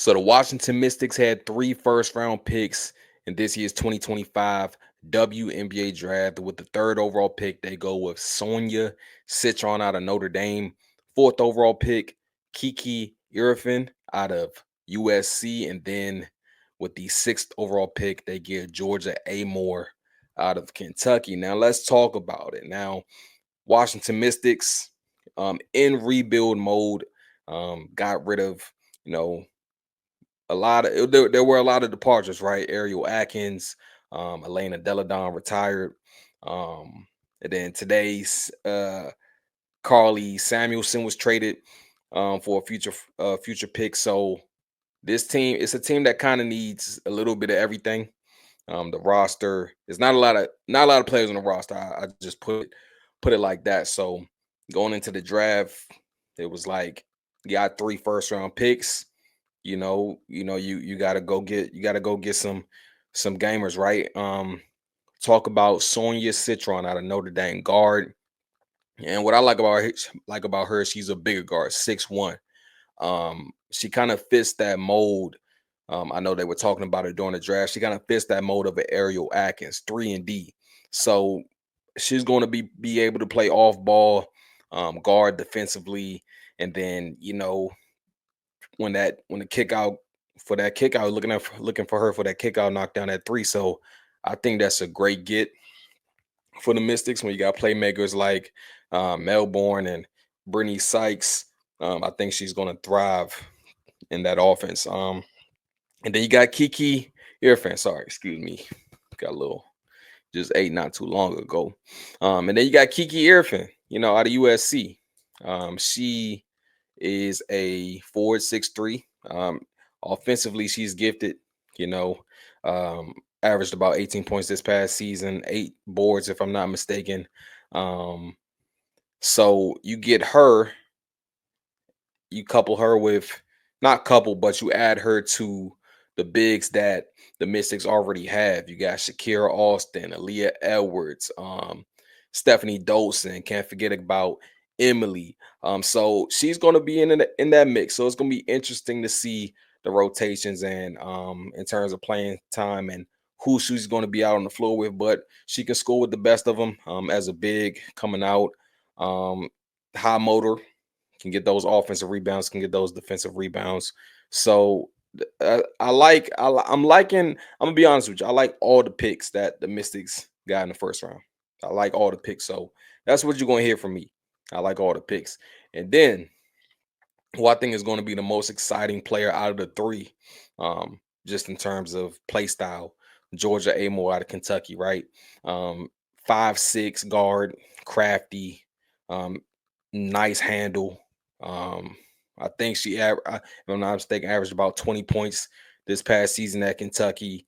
So the Washington Mystics had 3 first-round picks in this year's 2025 WNBA draft. With the third overall pick, they go with Sonia Citron out of Notre Dame. Fourth overall pick, Kiki Iriafen out of USC. And then with the sixth overall pick, they get Georgia Amoore out of Kentucky. Now let's talk about it. Now, Washington Mystics in rebuild mode, got rid of, you know, there were a lot of departures, right? Ariel Atkins, Elena Deladon retired. And then today's Carly Samuelson was traded for a future pick. So this team, it's a team that kind of needs a little bit of everything. The roster is not a lot of players on the roster. I just put it like that. So going into the draft, it was like you got 3 first-round picks. You gotta go get some gamers, right? Talk about Sonia Citron out of Notre Dame, guard. And what I like about her, she's a bigger guard, 6'1". She kind of fits that mold. I know they were talking about it during the draft. She kind of fits that mold of an Ariel Atkins, 3 and D. So she's going to be able to play off ball, guard defensively, and then when the kick out for that kick out, looking for her for that kick out knockdown at 3. So I think that's a great get for the Mystics when you got playmakers like Melbourne and Brittany Sykes. I think she's going to thrive in that offense. And then you got Kiki Iriafen. Sorry, excuse me. Got a little just ate not too long ago. And then you got Kiki Iriafen, out of USC. She is a forward, 6'3". Offensively, she's gifted, you know, averaged about 18 points this past season, 8 boards, if I'm not mistaken. So you get her, you couple her with, not couple, but you add her to the bigs that the Mystics already have. You got Shakira Austin, Aaliyah Edwards, Stephanie Dolson. Can't forget about Emily. So she's going to be in that mix. So it's going to be interesting to see the rotations and in terms of playing time and who she's going to be out on the floor with. But she can score with the best of them as a big coming out. High motor, can get those offensive rebounds, can get those defensive rebounds. So I'm liking. I'm gonna be honest with you. I like all the picks that the Mystics got in the first round. I like all the picks. So that's what you're gonna hear from me. I like all the picks. And then who I think is going to be the most exciting player out of the 3, just in terms of play style, Georgia Amoore out of Kentucky, right? 5'6" guard, crafty, um, nice handle. I think if I'm not mistaken, averaged about 20 points this past season at Kentucky,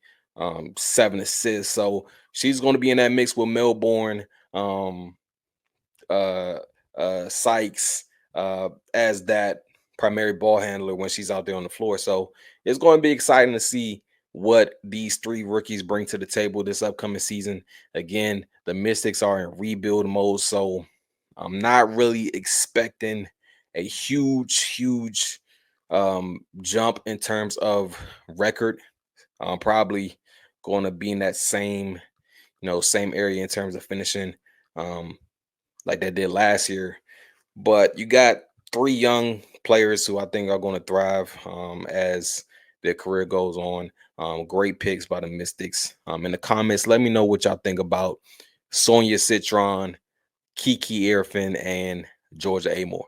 7 assists. So she's going to be in that mix with Melbourne, uh, Sykes, as that primary ball handler when she's out there on the floor. So it's going to be exciting to see what these 3 rookies bring to the table this upcoming season. Again, the Mystics are in rebuild mode, so I'm not really expecting a huge jump in terms of record. Probably going to be in that same area in terms of finishing, like they did last year. But you got 3 young players who I think are going to thrive as their career goes on. Great picks by the Mystics. In the comments, let me know what y'all think about Sonia Citron, Kiki Iriafen, and Georgia Amoore.